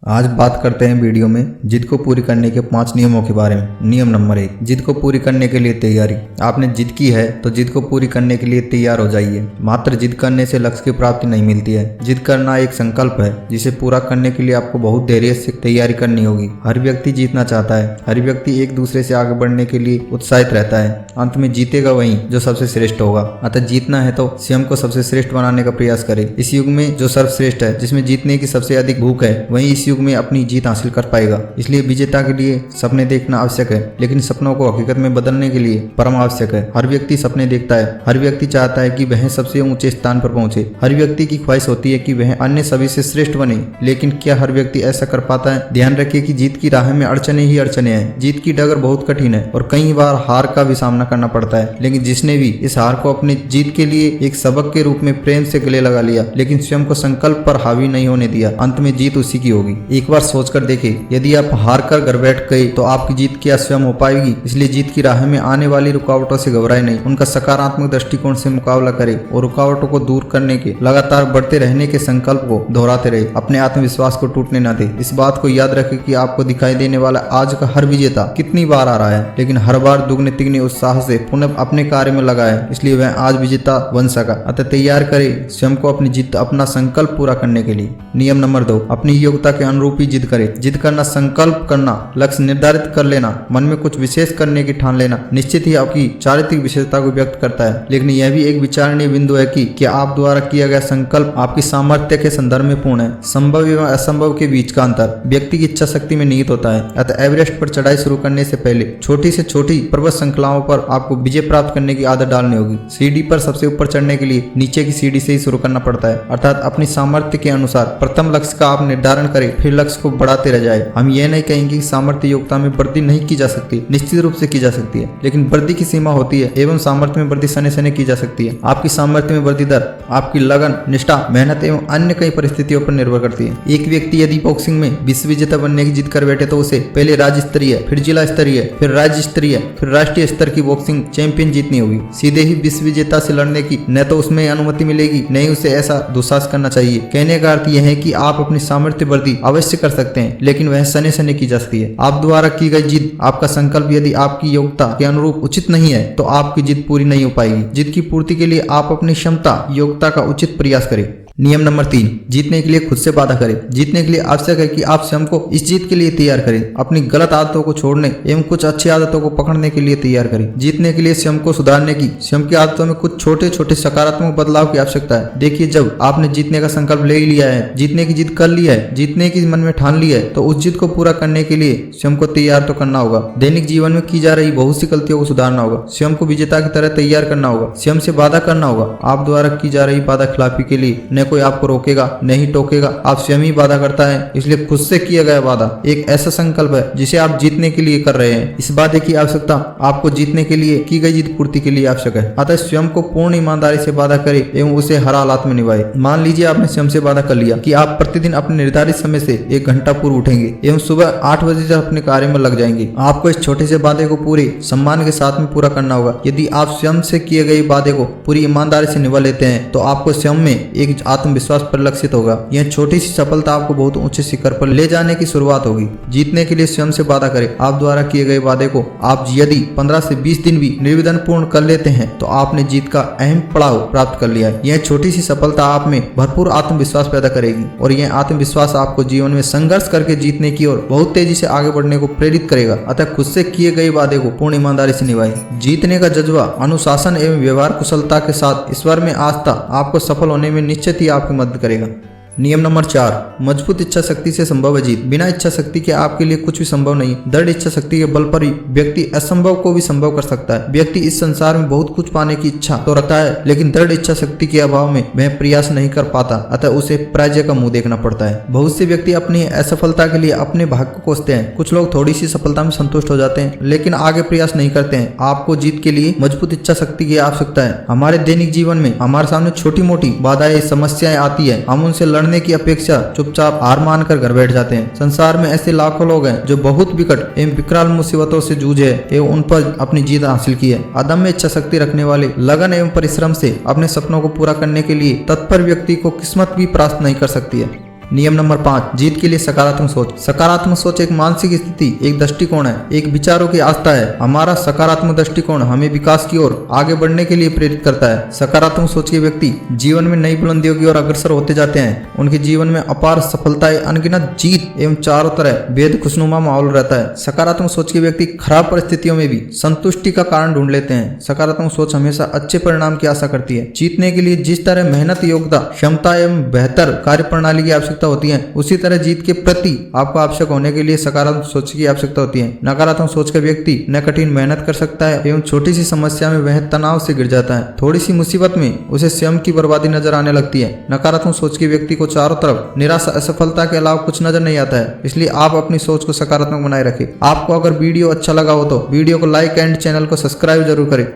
आज बात करते हैं वीडियो में जिद को पूरी करने के 5 नियमों के बारे में। नियम नंबर 1, जिद को पूरी करने के लिए तैयारी। आपने जिद की है तो जिद को पूरी करने के लिए तैयार हो जाइए। मात्र जिद करने से लक्ष्य की प्राप्ति नहीं मिलती है। जिद करना एक संकल्प है जिसे पूरा करने के लिए आपको बहुत धैर्य से तैयारी करनी होगी। हर व्यक्ति जीतना चाहता है। हर व्यक्ति एक दूसरे से आगे बढ़ने के लिए उत्साहित रहता है। अंत में जीतेगा वही जो सबसे श्रेष्ठ होगा। अतः जीतना है तो स्वयं को सबसे श्रेष्ठ बनाने का प्रयास करें। इस युग में जो सर्वश्रेष्ठ है, जिसमें जीतने की सबसे अधिक भूख है, वही इस युग में अपनी जीत हासिल कर पाएगा। इसलिए विजेता के लिए सपने देखना आवश्यक है, लेकिन सपनों को हकीकत में बदलने के लिए परम आवश्यक है। हर व्यक्ति सपने देखता है। हर व्यक्ति चाहता है कि वह सबसे ऊंचे स्थान पर पहुंचे। हर व्यक्ति की ख्वाहिश होती है कि वह अन्य सभी से श्रेष्ठ बने, लेकिन क्या हर व्यक्ति ऐसा कर पाता है? ध्यान रखिए कि जीत की राह में अड़चने ही अड़चने हैं। जीत की डगर बहुत कठिन है और कई बार हार का भी सामना करना पड़ता है, लेकिन जिसने भी इस हार को अपनी जीत के लिए एक सबक के रूप में प्रेम से गले लगा लिया, लेकिन स्वयं को संकल्प पर हावी नहीं होने दिया, अंत में जीत उसी की होगी। एक बार सोचकर देखें, यदि आप हार कर घर बैठ गए तो आपकी जीत क्या स्वयं हो पाएगी? इसलिए जीत की राह में आने वाली रुकावटों से घबराए नहीं, उनका सकारात्मक दृष्टिकोण से मुकाबला करें और रुकावटों को दूर करने के लगातार बढ़ते रहने के संकल्प को दोहराते रहे। अपने आत्मविश्वास को टूटने न दे। इस बात को याद रखें कि आपको दिखाई देने वाला आज का हर विजेता कितनी बार आ रहा है, लेकिन हर बार दुगने तिगने उत्साह से पुनः अपने कार्य में लगा है, इसलिए वह आज विजेता बन सका। अतः तैयार करें स्वयं को अपनी जीत, अपना संकल्प पूरा करने के लिए। नियम नंबर 2, अपनी योग्यता के अनुरूप ही जिद करें। जिद करना, संकल्प करना, लक्ष्य निर्धारित कर लेना, मन में कुछ विशेष करने की ठान लेना निश्चित ही आपकी चारित्रिक विशेषता को व्यक्त करता है। लेकिन यह भी एक विचारणीय बिंदु है कि क्या आप द्वारा किया गया संकल्प आपकी सामर्थ्य के संदर्भ में पूर्ण है। संभव एवं असंभव के बीच का अंतर व्यक्ति की इच्छा शक्ति में निहित होता है। अतः एवरेस्ट पर चढ़ाई शुरू करने से पहले छोटी से छोटी पर्वत श्रृंखलाओं पर आपको विजय प्राप्त करने की आदत डालनी होगी। सीढ़ी पर सबसे ऊपर चढ़ने के लिए नीचे की सीढ़ी से ही शुरू करना पड़ता है। अर्थात अपनी सामर्थ्य के अनुसार प्रथम लक्ष्य का आप निर्धारण करें, फिर लक्ष्य को बढ़ाते रह जाए। हम यह नहीं कहेंगे कि सामर्थ्य योग्यता में वृद्धि नहीं की जा सकती, निश्चित रूप से की जा सकती है, लेकिन वृद्धि की सीमा होती है एवं सामर्थ्य में वृद्धि सने सने की जा सकती है। आपकी सामर्थ्य में वृद्धि दर आपकी लगन, निष्ठा, मेहनत एवं अन्य कई परिस्थितियों पर निर्भर करती है। एक व्यक्ति यदि बॉक्सिंग में विश्व विजेता बनने की जिद कर बैठे तो उसे पहले राज्य स्तरीय, फिर जिला स्तरीय, फिर राज्य स्तरीय, फिर राष्ट्रीय स्तर की बॉक्सिंग चैंपियन जीतनी होगी। सीधे ही विश्व विजेता से लड़ने की न तो उसमें अनुमति मिलेगी, न ही उसे ऐसा दुस्साहस करना चाहिए। कहने का अर्थ यह है कि आप अपनी सामर्थ्य वृद्धि अवश्य कर सकते हैं, लेकिन वह सने सने की जा सकती है। आप द्वारा की गई जिद, आपका संकल्प यदि आपकी योग्यता के अनुरूप उचित नहीं है तो आपकी जिद पूरी नहीं हो पाएगी। जिद की पूर्ति के लिए आप अपनी क्षमता, योग्यता का उचित प्रयास करें। नियम नंबर 3, जीतने के लिए खुद से वादा करें। जीतने के लिए आवश्यक है कि आप स्वयं को इस जीत के लिए तैयार करें। अपनी गलत आदतों को छोड़ने एवं कुछ अच्छी आदतों को पकड़ने के लिए तैयार करें। जीतने के लिए स्वयं को सुधारने की, स्वयं की आदतों में कुछ छोटे छोटे सकारात्मक बदलाव की आवश्यकता है। देखिए, जब आपने जीतने का संकल्प ले लिया है, जीतने की जिद कर लिया है, जीतने की मन में ठान ली है, तो उस जिद को पूरा करने के लिए स्वयं को तैयार तो करना होगा। दैनिक जीवन में की जा रही बहुत सी गलतियों को सुधारना होगा। स्वयं को विजेता की तरह तैयार करना होगा। स्वयं से वादा करना होगा। आप द्वारा की जा रही वादा खिलाफी के लिए न कोई आपको रोकेगा, नहीं टोकेगा, आप स्वयं ही वादा करता है। इसलिए खुद से किया गया वादा एक ऐसा संकल्प है जिसे आप जीतने के लिए कर रहे हैं। इस वादे की आवश्यकता आपको जीतने के लिए की गई जिद पूर्ति के लिए आवश्यक है। अतः स्वयं को पूर्ण ईमानदारी से वादा करें एवं उसे हर हालात में निभाए। मान लीजिए आपने स्वयं से वादा कर लिया कि आप प्रतिदिन अपने निर्धारित समय से 1 घंटा पूर्व उठेंगे एवं सुबह 8 बजे से अपने कार्य में लग जाएंगे। आपको इस छोटे से वादे को पूरे सम्मान के साथ में पूरा करना होगा। यदि आप स्वयं से किए गए वादे को पूरी ईमानदारी से निभा लेते हैं तो आपको स्वयं में एक आत्मविश्वास परिलक्षित होगा। यह छोटी सी सफलता आपको बहुत ऊंचे शिखर पर ले जाने की शुरुआत होगी। जीतने के लिए स्वयं से वादा करें। आप द्वारा किए गए वादे को आप यदि 15 से 20 दिन भी निर्विघ्न पूर्ण कर लेते हैं तो आपने जीत का अहम पड़ाव प्राप्त कर लिया है। यह छोटी सी सफलता आप में भरपूर आत्मविश्वास पैदा करेगी और यह आत्मविश्वास आपको जीवन में संघर्ष करके जीतने की ओर बहुत तेजी से आगे बढ़ने को प्रेरित करेगा। अतः खुद से किए गए वादे को पूर्ण ईमानदारी से निभाएं। जीतने का जज्बा, अनुशासन एवं व्यवहार कुशलता के साथ ईश्वर में आस्था आपको सफल होने में निश्चित ही आपकी मदद करेगा। नियम नंबर 4, मजबूत इच्छा शक्ति से संभव है जीत। बिना इच्छा शक्ति के आपके लिए कुछ भी संभव नहीं। दृढ़ इच्छा शक्ति के बल पर ही व्यक्ति असंभव को भी संभव कर सकता है। व्यक्ति इस संसार में बहुत कुछ पाने की इच्छा तो रखता है, लेकिन दृढ़ इच्छा शक्ति के अभाव में वह प्रयास नहीं कर पाता। अतः उसे पराजय का मुंह देखना पड़ता है। बहुत से व्यक्ति अपनी असफलता के लिए अपने भाग्य को कोसते हैं। कुछ लोग थोड़ी सी सफलता में संतुष्ट हो जाते हैं, लेकिन आगे प्रयास नहीं करते हैं। आपको जीत के लिए मजबूत इच्छा शक्ति की आवश्यकता है। हमारे दैनिक जीवन में हमारे सामने छोटी मोटी बाधाएं, समस्याएं आती है। हम उनसे लड़ने की अपेक्षा चुपचाप हार मानकर घर बैठ जाते हैं। संसार में ऐसे लाखों लोग हैं जो बहुत विकट एवं विकराल मुसीबतों से जूझे एवं उन पर अपनी जीत हासिल की है। अदम्य इच्छा शक्ति रखने वाले, लगन एवं परिश्रम से अपने सपनों को पूरा करने के लिए तत्पर व्यक्ति को किस्मत भी परास्त नहीं कर सकती है। नियम नंबर 5, जीत के लिए सकारात्मक सोच। सकारात्मक सोच एक मानसिक स्थिति, एक दृष्टिकोण है, एक विचारों की आस्था है। हमारा सकारात्मक दृष्टिकोण हमें विकास की ओर आगे बढ़ने के लिए प्रेरित करता है। सकारात्मक सोच के व्यक्ति जीवन में नई बुलंदियों की ओर अग्रसर होते जाते हैं। उनके जीवन में अपार सफलताएं, अनगिनत जीत एवं चारों तरह बेहद खुशनुमा माहौल रहता है। सकारात्मक सोच के व्यक्ति खराब परिस्थितियों में भी संतुष्टि का कारण ढूंढ लेते हैं। सकारात्मक सोच हमेशा अच्छे परिणाम की आशा करती है। जीतने के लिए जिस तरह मेहनत, योग्यता, क्षमता एवं बेहतर कार्य प्रणाली की आवश्यकता होती है, उसी तरह जीत के प्रति आपको आवश्यक होने के लिए सकारात्मक सोच की आवश्यकता होती है। नकारात्मक सोच का व्यक्ति न कठिन मेहनत कर सकता है एवं छोटी सी समस्या में वह तनाव से गिर जाता है। थोड़ी सी मुसीबत में उसे स्वयं की बर्बादी नजर आने लगती है। नकारात्मक सोच के व्यक्ति को चारों तरफ निराशा, असफलता के अलावा कुछ नजर नहीं आता है। इसलिए आप अपनी सोच को सकारात्मक बनाए रखें। आपको अगर वीडियो अच्छा लगा हो तो वीडियो को लाइक एंड चैनल को सब्सक्राइब जरूर करें।